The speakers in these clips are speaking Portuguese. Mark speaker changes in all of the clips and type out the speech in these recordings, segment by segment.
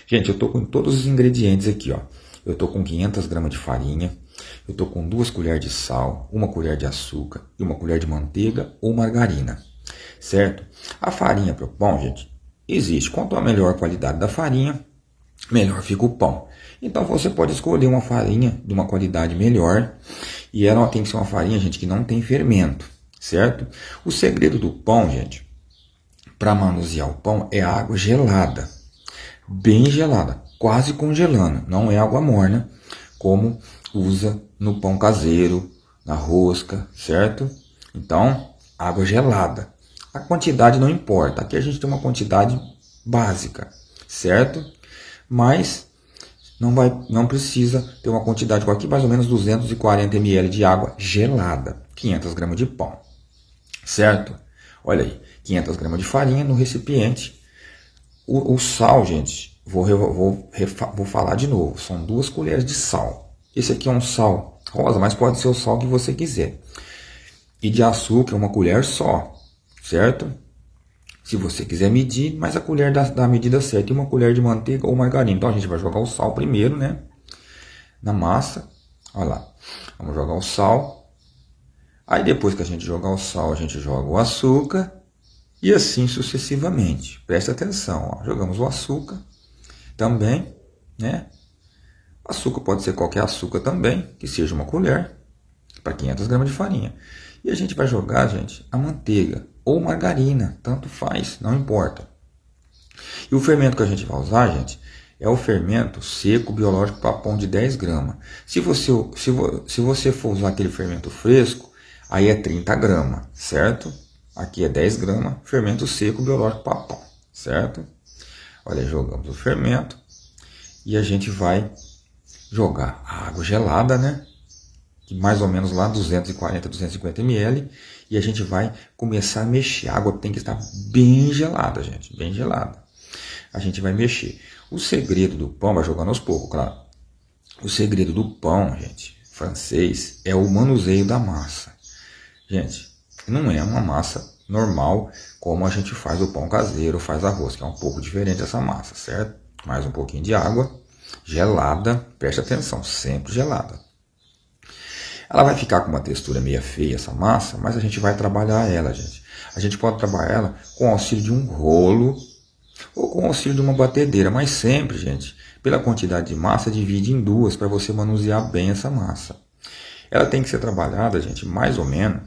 Speaker 1: Gente, eu tô com todos os ingredientes aqui, ó. Eu tô com 500 gramas de farinha, eu tô com 2 colheres de sal, 1 colher de açúcar e 1 colher de manteiga ou margarina, certo? A farinha para o pão, gente, existe. Quanto a melhor qualidade da farinha, melhor fica o pão. Então você pode escolher uma farinha de uma qualidade melhor e ela tem que ser uma farinha, gente, que não tem fermento, certo? O segredo do pão, gente, para manusear o pão é água gelada, bem gelada, quase congelando, não é água morna, como usa no pão caseiro, na rosca, certo? Então, água gelada. A quantidade não importa, aqui a gente tem uma quantidade básica, certo? Mas não precisa ter uma quantidade, igual aqui mais ou menos 240 ml de água gelada, 500 gramas de pão, certo? Olha aí, 500 gramas de farinha no recipiente. O sal, gente, vou falar de novo, são 2 colheres de sal. Esse aqui é um sal rosa, mas pode ser o sal que você quiser. E de açúcar, 1 colher só, certo? Se você quiser medir, mas a colher da medida certa, e 1 colher de manteiga ou margarina. Então a gente vai jogar o sal primeiro, né? Na massa, olha lá. Vamos jogar o sal. Aí depois que a gente jogar o sal, a gente joga o açúcar. E assim sucessivamente. Presta atenção, ó. Jogamos o açúcar também, né? O açúcar pode ser qualquer açúcar também, que seja 1 colher, para 500 gramas de farinha. E a gente vai jogar, gente, a manteiga ou margarina, tanto faz, não importa. E o fermento que a gente vai usar, gente, é o fermento seco biológico para pão de 10 gramas. Se você for usar aquele fermento fresco, aí é 30 gramas, certo? Aqui é 10 gramas, fermento seco biológico para pão, certo? Olha, jogamos o fermento e a gente vai jogar a água gelada, né? Mais ou menos lá 240, 250 ml. E a gente vai começar a mexer. A água tem que estar bem gelada, gente, bem gelada. A gente vai mexer. O segredo do pão, vai jogando aos poucos, claro. O segredo do pão, gente, francês, é o manuseio da massa. Gente, não é uma massa normal como a gente faz o pão caseiro, faz arroz, que é um pouco diferente essa massa, certo? Mais um pouquinho de água gelada, preste atenção, sempre gelada. Ela vai ficar com uma textura meio feia essa massa, mas a gente vai trabalhar ela, gente. A gente pode trabalhar ela com o auxílio de um rolo ou com o auxílio de uma batedeira, mas sempre, gente, pela quantidade de massa, divide em 2 para você manusear bem essa massa. Ela tem que ser trabalhada, gente, mais ou menos,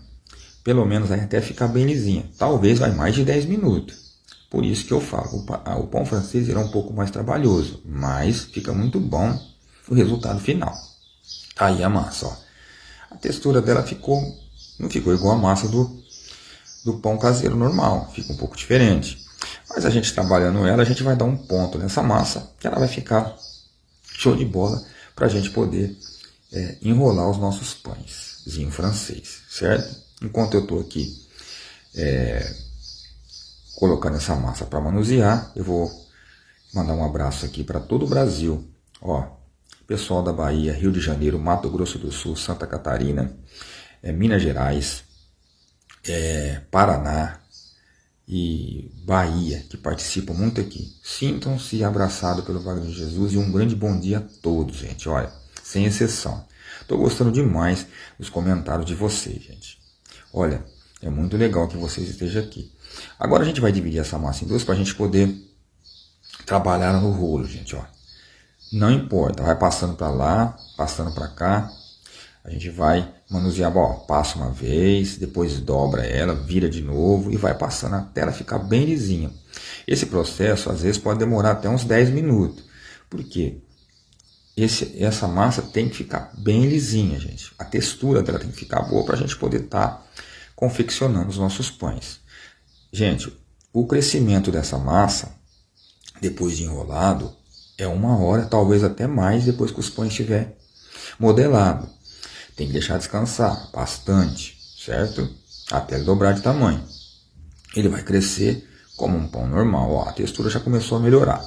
Speaker 1: pelo menos até ficar bem lisinha. Talvez vai mais de 10 minutos. Por isso que eu falo, o pão francês é um pouco mais trabalhoso, mas fica muito bom o resultado final. Aí a massa, ó. A textura dela não ficou igual a massa do pão caseiro normal, fica um pouco diferente. Mas a gente trabalhando ela, a gente vai dar um ponto nessa massa, que ela vai ficar show de bola para a gente poder enrolar os nossos pãezinho francês, certo? Enquanto eu estou aqui colocando essa massa para manusear, eu vou mandar um abraço aqui para todo o Brasil, ó. Pessoal da Bahia, Rio de Janeiro, Mato Grosso do Sul, Santa Catarina, Minas Gerais, Paraná e Bahia, que participam muito aqui. Sintam-se abraçados pelo Wagner de Jesus e um grande bom dia a todos, gente. Olha, sem exceção. Estou gostando demais dos comentários de vocês, gente. Olha, é muito legal que vocês estejam aqui. Agora a gente vai dividir essa massa em 2 para a gente poder trabalhar no rolo, gente, ó. Não importa, vai passando para lá, passando para cá. A gente vai manusear, ó, passa uma vez, depois dobra ela, vira de novo e vai passando até ela ficar bem lisinha. Esse processo às vezes pode demorar até uns 10 minutos. Por quê? Essa massa tem que ficar bem lisinha, gente. A textura dela tem que ficar boa para a gente poder estar confeccionando os nossos pães. Gente, o crescimento dessa massa, depois de enrolado, é 1 hora, talvez até mais, depois que os pães estiver modelado. Tem que deixar descansar bastante, certo? Até ele dobrar de tamanho. Ele vai crescer como um pão normal. Ó, a textura já começou a melhorar.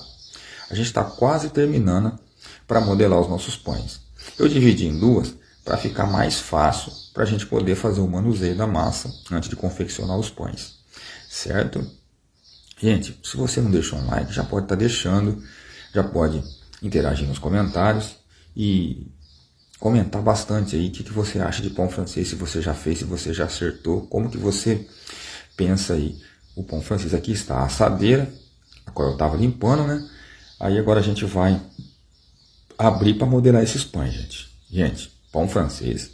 Speaker 1: A gente está quase terminando para modelar os nossos pães. Eu dividi em 2 para ficar mais fácil para a gente poder fazer o manuseio da massa antes de confeccionar os pães, certo? Gente, se você não deixou um like, já pode estar deixando. já pode interagir nos comentários e comentar bastante aí o que você acha de pão francês, se você já fez, se você já acertou, como que você pensa aí. O pão francês aqui está a assadeira, a qual eu estava limpando, né? Aí agora a gente vai abrir para modelar esses pães, gente. Gente, pão francês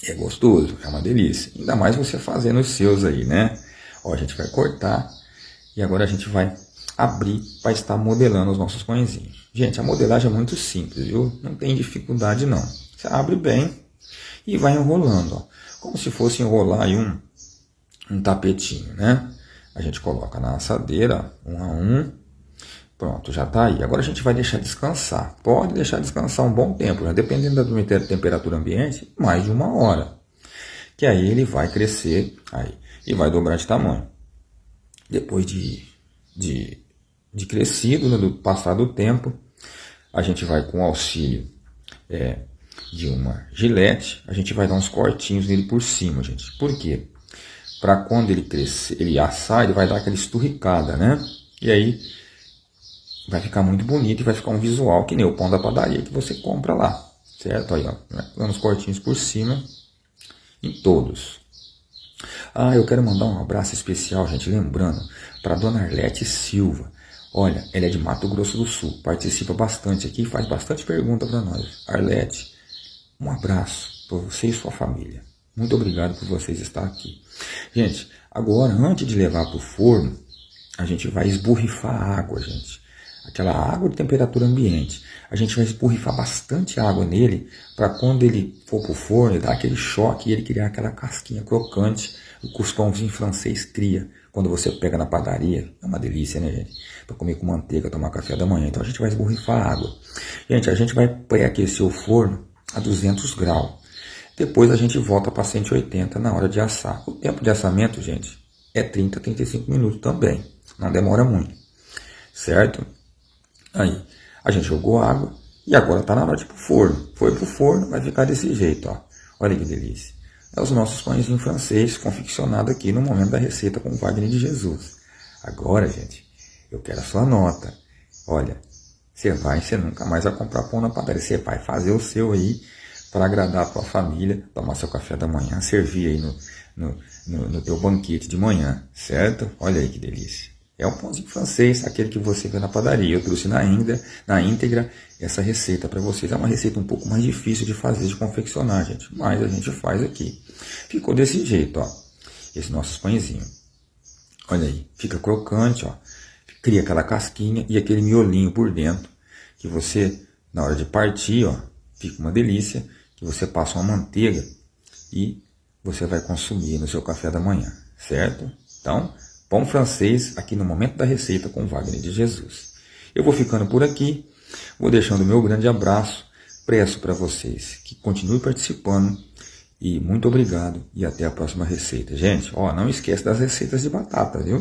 Speaker 1: é gostoso, é uma delícia. Ainda mais você fazendo os seus aí, né? Ó, a gente vai cortar e agora a gente vai abrir para estar modelando os nossos pãezinhos. Gente, a modelagem é muito simples, viu? Não tem dificuldade não. Você abre bem e vai enrolando, ó. Como se fosse enrolar aí um tapetinho, né? A gente coloca na assadeira, um a um. Pronto, já está aí. Agora a gente vai deixar descansar. Pode deixar descansar um bom tempo, né? Dependendo da temperatura ambiente, mais de 1 hora. Que aí ele vai crescer aí, e vai dobrar de tamanho. Depois de crescido, né, do passar do tempo, a gente vai com o auxílio de uma gilete, a gente vai dar uns cortinhos nele por cima, gente. Por quê? Para quando ele crescer, ele assar, ele vai dar aquela esturricada, né? E aí vai ficar muito bonito e vai ficar um visual que nem o pão da padaria que você compra lá, certo? Aí, ó, dando uns cortinhos por cima em todos. Ah, eu quero mandar um abraço especial, gente, lembrando, para dona Arlete Silva. Olha, ela é de Mato Grosso do Sul, participa bastante aqui, faz bastante pergunta para nós. Arlete, um abraço para você e sua família. Muito obrigado por vocês estar aqui. Gente, agora, antes de levar para o forno, a gente vai esborrifar a água, gente. Aquela água de temperatura ambiente. A gente vai esborrifar bastante água nele, para quando ele for para o forno, ele dar aquele choque e ele criar aquela casquinha crocante que os pãozinhos francês cria. Quando você pega na padaria, é uma delícia, né, gente? Para comer com manteiga, tomar café da manhã. Então a gente vai esborrifar a água. Gente, a gente vai pré-aquecer o forno a 200 graus. Depois a gente volta para 180 na hora de assar. O tempo de assamento, gente, é 30 a 35 minutos também. Não demora muito. Certo? Aí, a gente jogou água e agora está na hora de ir pro forno. Foi pro forno, vai ficar desse jeito, ó. Olha que delícia. É os nossos pãezinhos franceses confeccionados aqui no momento da receita com o Wagner de Jesus. Agora, gente, eu quero a sua nota. Olha, você nunca mais vai comprar pão na padaria. Você vai fazer o seu aí para agradar a tua família, tomar seu café da manhã, servir aí no teu banquete de manhã, certo? Olha aí que delícia. É um pãozinho francês, aquele que você vê na padaria. Eu trouxe na íntegra essa receita para vocês. É uma receita um pouco mais difícil de fazer, de confeccionar, gente. Mas a gente faz aqui. Ficou desse jeito, ó. Esse nosso pãezinho. Olha aí, fica crocante, ó. Cria aquela casquinha e aquele miolinho por dentro. Que você, na hora de partir, ó, fica uma delícia. Que você passa uma manteiga e você vai consumir no seu café da manhã, certo? Então, pão francês aqui no momento da receita com Wagner de Jesus. Eu vou ficando por aqui, vou deixando o meu grande abraço, peço para vocês que continuem participando e muito obrigado e até a próxima receita. Gente, ó, não esquece das receitas de batata, viu?